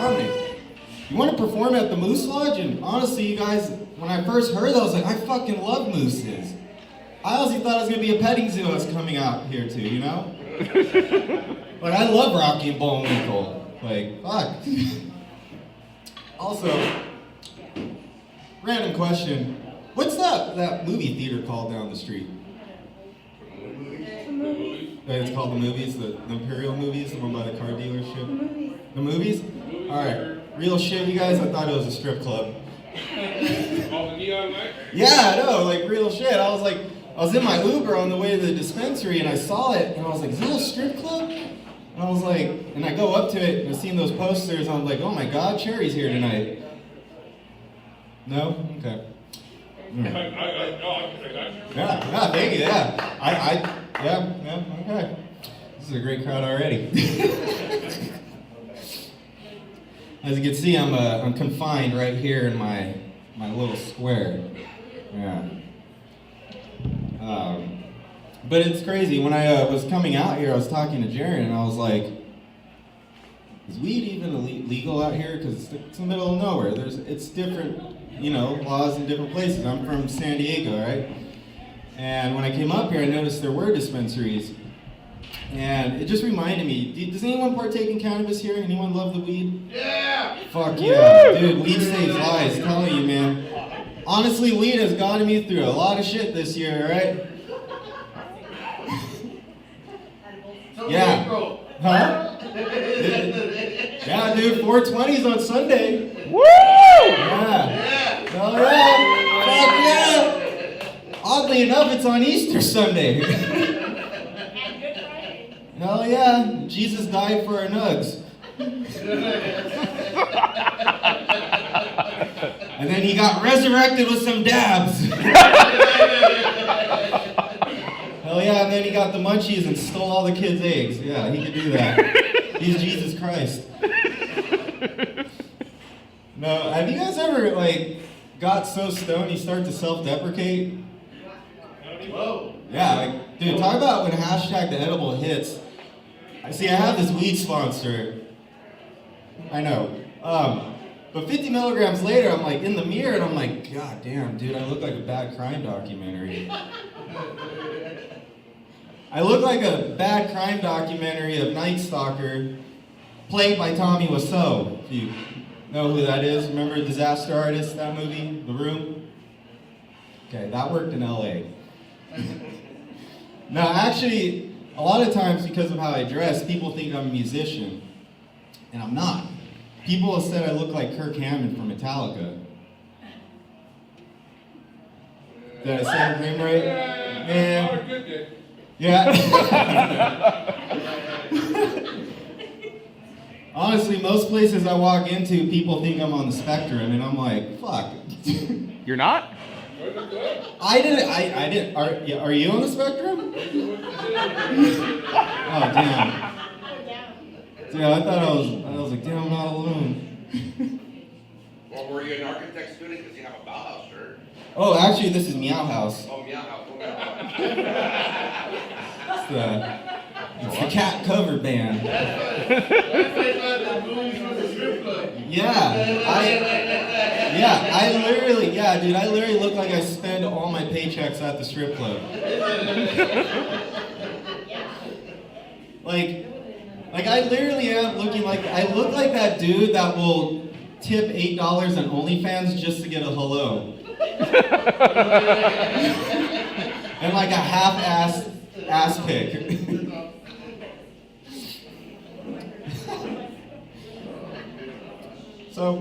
Dominic, you want to perform at the Moose Lodge? And honestly, you guys, when I first heard that, I was like, I fucking love mooses. I honestly thought it was going to be a petting zoo I was coming out here to, you know? Like, I love Rocky and Bullwinkle. Like, fuck. Also, random question. What's that movie theater called down the street? It's called the Movies, the Imperial Movies, the one by the car dealership. The Movies? Alright, real shit, you guys, I thought it was a strip club. All the neon lights? Yeah, no, like real shit. I was in my Uber on the way to the dispensary and I saw it and I was like, is that a strip club? And I was like, and I go up to it and I seen those posters and I'm like, oh my god, Cherry's here tonight. No? Okay. I got you. Yeah, thank you, yeah. Okay. This is a great crowd already. As you can see, I'm confined right here in my little square. Yeah. But it's crazy. When I was coming out here, I was talking to Jaron, and I was like, "Is weed even legal out here? Because it's in the middle of nowhere. It's different, laws in different places. I'm from San Diego, right? And when I came up here, I noticed there were dispensaries, and it just reminded me. Does anyone partake in cannabis here? Anyone love the weed? Yeah. Fuck yeah, dude! Weed saves lives. Telling you, man. Honestly, weed has gotten me through a lot of shit this year, right? Yeah. Huh? Yeah, dude, 420s on Sunday. Woo! Yeah. Hell yeah. Fuck yeah. Oddly enough, it's on Easter Sunday. Hell yeah. Jesus died for our nugs. And then he got resurrected with some dabs. Hell yeah, and then he got the munchies and stole all the kids' eggs. Yeah, he could do that. He's Jesus Christ. No, have you guys ever, got so stoned you start to self-deprecate? Whoa. Yeah, dude, talk about when hashtag the edible hits. I have this weed sponsor. I know. But 50 milligrams later, I'm in the mirror and I'm like, God damn, dude, I look like a bad crime documentary. I look like a bad crime documentary of Night Stalker, played by Tommy Wiseau. If you know who that is, remember Disaster Artist, that movie, The Room? Okay, that worked in LA. Now, actually, a lot of times because of how I dress, people think I'm a musician, and I'm not. People have said I look like Kirk Hammond from Metallica. Did I say his name right? Yeah. Honestly, most places I walk into, people think I'm on the spectrum, and I'm like, fuck. You're not? I didn't. Are you on the spectrum? Oh, damn. Yeah, I thought I was like, damn, I'm not alone. Well, were you an architect student? Because you have a Bauhaus shirt. Oh, actually, this is Meow House. Oh, Meow House. It's the cat cover band. I literally look like I spend all my paychecks at the strip club. I literally am looking I look like that dude that will tip $8 on OnlyFans just to get a hello. And a half-assed ass pic. So,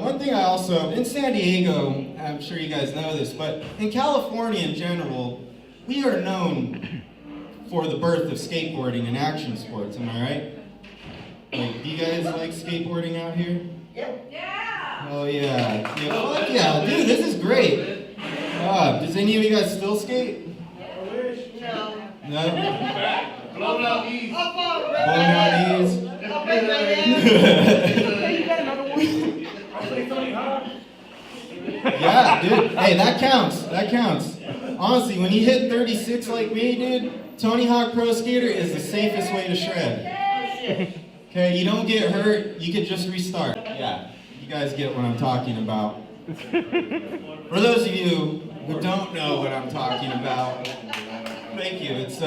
one thing I also, in San Diego, I'm sure you guys know this, but in California in general, we are known for the birth of skateboarding and action sports, am I right? Do you guys like skateboarding out here? Yeah! Oh yeah. Fuck yeah, dude, this is great. Does any of you guys still skate? No? Blown out knees. Blown out knees? Yeah, dude. Hey, that counts. Honestly, when you hit 36 like me, dude, Tony Hawk Pro Skater is the safest way to shred. Okay, you don't get hurt, you can just restart. Yeah, you guys get what I'm talking about. For those of you who don't know what I'm talking about, thank you. It's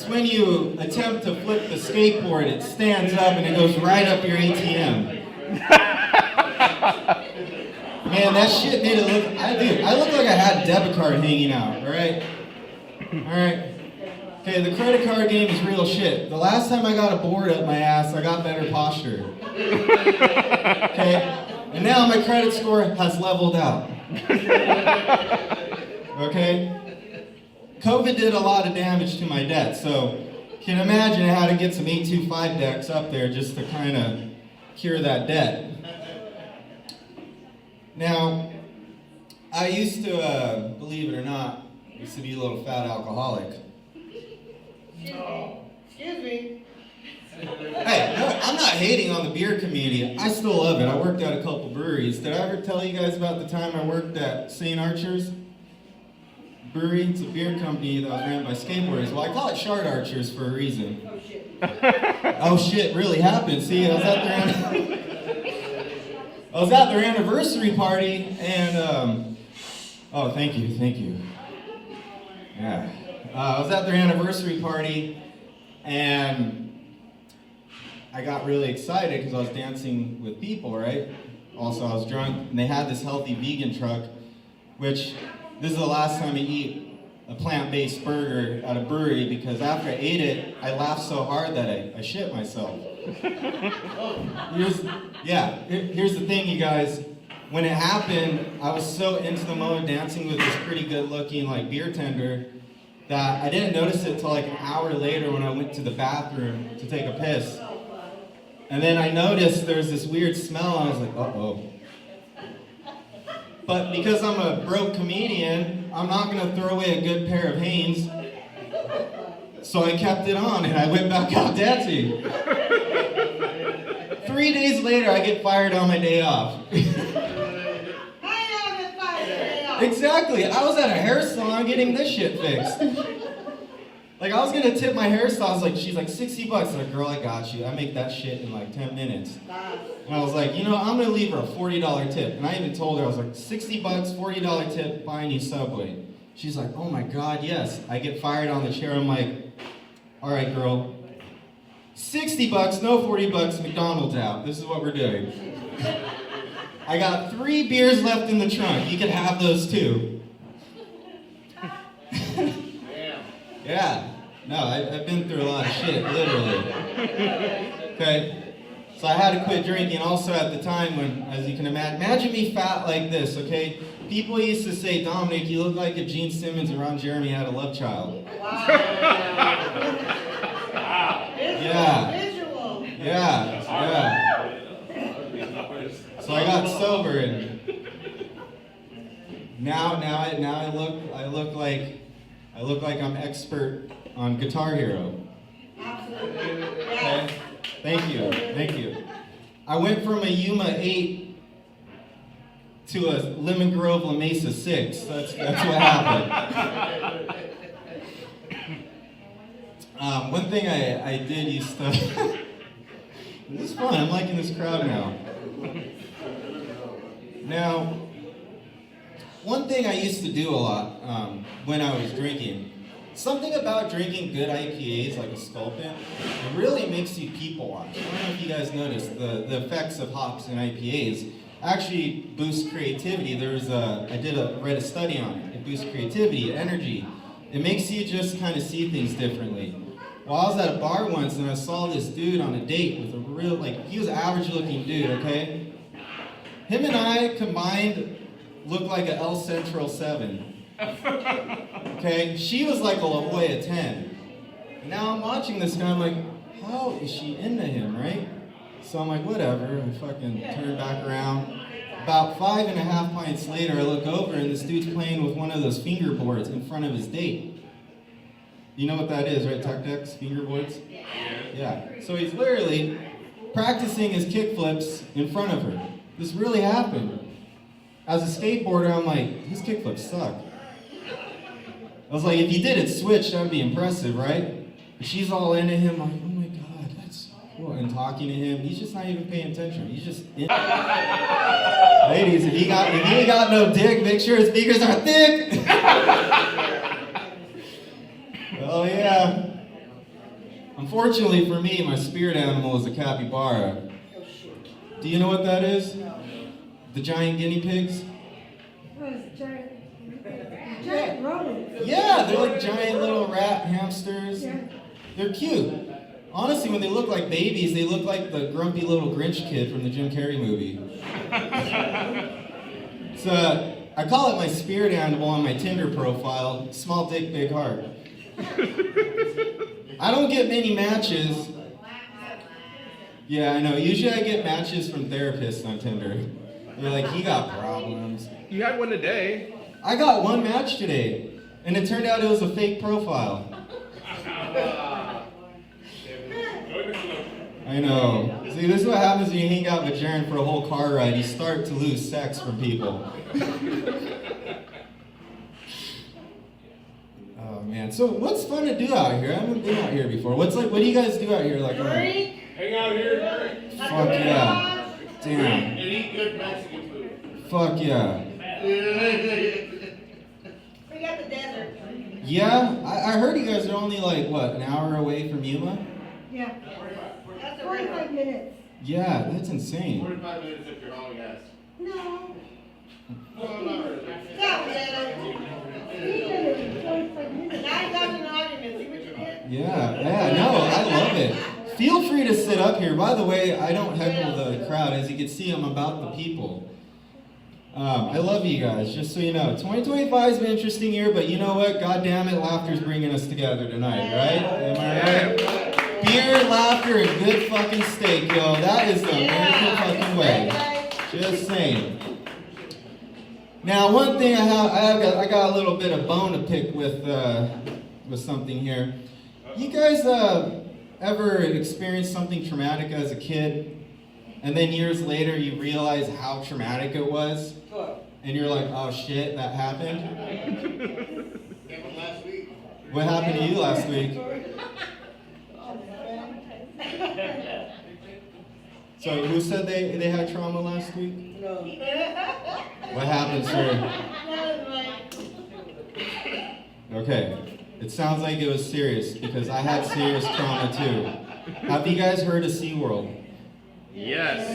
when you attempt to flip the skateboard, it stands up and it goes right up your ATM. Man, that shit made it look, I looked like I had a debit card hanging out, alright? Alright. Okay, the credit card game is real shit. The last time I got a board up my ass, I got better posture. Okay? And now my credit score has leveled out. Okay? COVID did a lot of damage to my debt, so you can imagine I had to get some 825 decks up there just to kind of cure that debt. Now, I used to, believe it or not, used to be a little fat alcoholic. Excuse me. Hey, no, I'm not hating on the beer community. I still love it. I worked at a couple breweries. Did I ever tell you guys about the time I worked at St. Archer's Brewery? It's a beer company that was ran by skateboarders. Well, I call it Shard Archers for a reason. Oh shit. Oh shit, really happened. See, I was at their anniversary party, and oh, thank you. Yeah, I was at their anniversary party, and I got really excited because I was dancing with people, right? Also, I was drunk, and they had this healthy vegan truck, which this is the last time I eat a plant-based burger at a brewery, because after I ate it, I laughed so hard that I shit myself. Here's the thing, you guys. When it happened, I was so into the moment dancing with this pretty good-looking like beer tender that I didn't notice it till like an hour later when I went to the bathroom to take a piss. And then I noticed there was this weird smell, and I was like, uh-oh. But because I'm a broke comedian, I'm not gonna throw away a good pair of Hanes. So I kept it on and I went back out dancing. 3 days later, I get fired on my day off. Exactly, I was at a hair salon getting this shit fixed. Like, I was gonna tip my hairstylist, she's like, $60. I'm like, girl, I got you. I make that shit in like 10 minutes. And I was like, I'm gonna leave her a $40 tip. And I even told her, I was like, $60, $40 tip, buying you Subway. She's like, oh my God, yes. I get fired on the chair. I'm like, all right, girl. $60, no $40, McDonald's out. This is what we're doing. I got 3 beers left in the trunk. You can have those too. Yeah. No, I've been through a lot of shit, literally. Okay. So I had to quit drinking also at the time when, as you can imagine me fat like this, okay? People used to say, Dominic, you look like if Gene Simmons and Ron Jeremy had a love child. Wow. Yeah. Visual. Yeah. So I got sober, and now I look like I'm expert on Guitar Hero. Absolutely. Okay? Thank you. I went from a Yuma 8 to a Lemon Grove La Mesa 6. That's what happened. One thing I did used to... This is fun. I'm liking this crowd now. Now, one thing I used to do a lot when I was drinking, something about drinking good IPAs like a Sculpin, it really makes you people watch. I don't know if you guys noticed the effects of hops in IPAs actually boost creativity. I read a study on it. It boosts creativity, energy. It makes you just kind of see things differently. Well, I was at a bar once and I saw this dude on a date with a real, he was an average looking dude, okay? Him and I combined looked like a El Centro 7. Okay? She was like a La Jolla 10. And now I'm watching this guy, I'm like, how is she into him, right? So I'm like, whatever, I fucking turn back around. About 5.5 pints later, I look over and this dude's playing with one of those fingerboards in front of his date. You know what that is, right? Tech decks, fingerboards? Yeah. So he's literally practicing his kickflips in front of her. This really happened. As a skateboarder, I'm like, his kickflips suck. I was like, if he did it switch, that would be impressive, right? But she's all into him, like, oh my God, that's cool. and talking to him. He's just not even paying attention. He's just in. Ladies, if he ain't got no dick, make sure his fingers are thick. Oh yeah. Unfortunately for me, my spirit animal is a capybara. Do you know what that is? The giant guinea pigs? Giant rodents. Yeah, they're like giant little rat hamsters. Yeah. They're cute. Honestly, when they look like babies, they look like the grumpy little Grinch kid from the Jim Carrey movie. So I call it my spirit animal on my Tinder profile, small dick, big heart. I don't get many matches. Yeah, I know. Usually I get matches from therapists on Tinder. They're like, he got problems. You had one today. I got one match today, and it turned out it was a fake profile. I know. See, this is what happens when you hang out with Jaren for a whole car ride. You start to lose sex from people. Oh man. So what's fun to do out here? I haven't been out here before. What do you guys do out here? Like, Drink. Hang out here, drink. fuck yeah. Damn. And eat good Mexican food. Fuck yeah. We got the desert. Yeah? I heard you guys are only like, what, an hour away from Yuma? Yeah. That's 45 minutes. Yeah, that's insane. 45 minutes if you're hauling ass. No. Well, not really. Stop, Dad. 45 minutes. Now you got an argument. See what you did? Yeah, no, I love it. Feel free to sit up here. By the way, I don't heckle the crowd. As you can see, I'm about the people. I love you guys, just so you know. 2025 has been an interesting year, but you know what? God damn it, laughter's bringing us together tonight, right? Am I right? Beer, laughter, and good fucking steak, yo. That is the American fucking way. Just saying. Now, one thing I got a little bit of bone to pick with something here. You guys ever experienced something traumatic as a kid, and then years later you realize how traumatic it was, and you're like, oh shit, that happened? Happened last week. What happened to you last week? So who said they had trauma last week? No. What happened, sir? Okay. It sounds like it was serious, because I had serious trauma too. Have you guys heard of SeaWorld? Yes.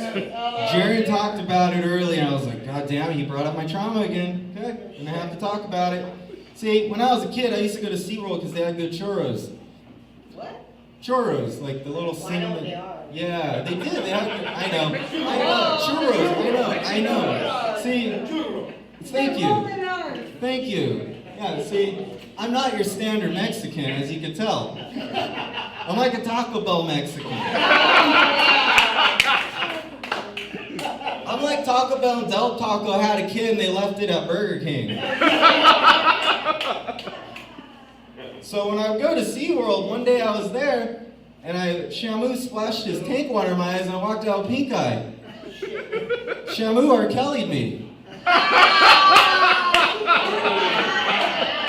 Jerry talked about it earlier, and I was like, God damn it, he brought up my trauma again. Okay, gonna have to talk about it. See, when I was a kid, I used to go to SeaWorld because they had good churros. What? Churros, like the little Well, I know what cinnamon. they are. Yeah, they did. They had. I know. Churros. I know. See, thank you. Thank you. Yeah. See, I'm not your standard Mexican, as you can tell. I'm like a Taco Bell Mexican. I'm like Taco Bell and Del Taco had a kid and they left it at Burger King. So when I would go to SeaWorld, one day I was there, and Shamu splashed his tank water in my eyes, and I walked out with pink eye. Shamu R. Kelly'd me.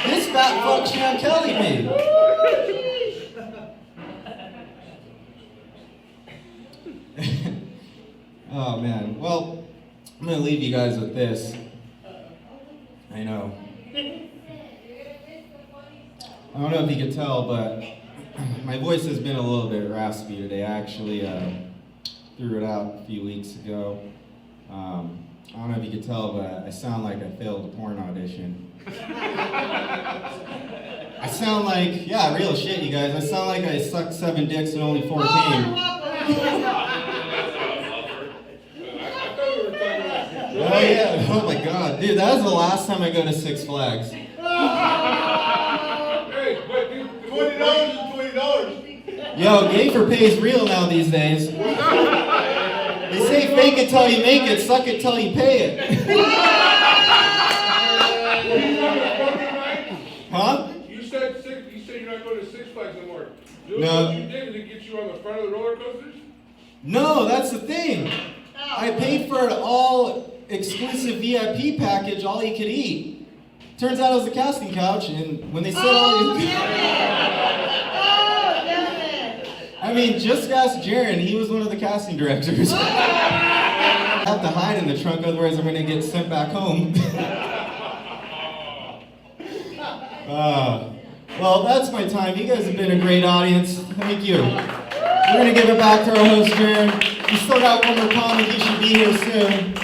This fat fuck Sham Kelly'd me. Oh man, well, I'm gonna leave you guys with this. I know. I don't know if you can tell, but my voice has been a little bit raspy today. I actually threw it out a few weeks ago. I don't know if you can tell, but I sound like I failed a porn audition. I sound like, yeah, real shit, you guys. I sound like I sucked 7 dicks and only 4 came. Oh yeah, oh my god. Dude, that was the last time I go to Six Flags. Hey, but dude, $20 is $20. Yo, gay for pay is real now these days. They say fake it till you make it, suck it till you pay it. Huh? You said you're not going to Six Flags anymore. No. What you did is it get you on the front of the roller coasters? No, that's the thing. I paid for an all-exclusive VIP package, all you could eat. Turns out it was a casting couch, and when they said all you... I mean, just ask Jaron. He was one of the casting directors. I have to hide in the trunk, otherwise I'm gonna get sent back home. Well, that's my time. You guys have been a great audience. Thank you. We're gonna give it back to our host, Jaron. We still got one more comic. You should be here soon.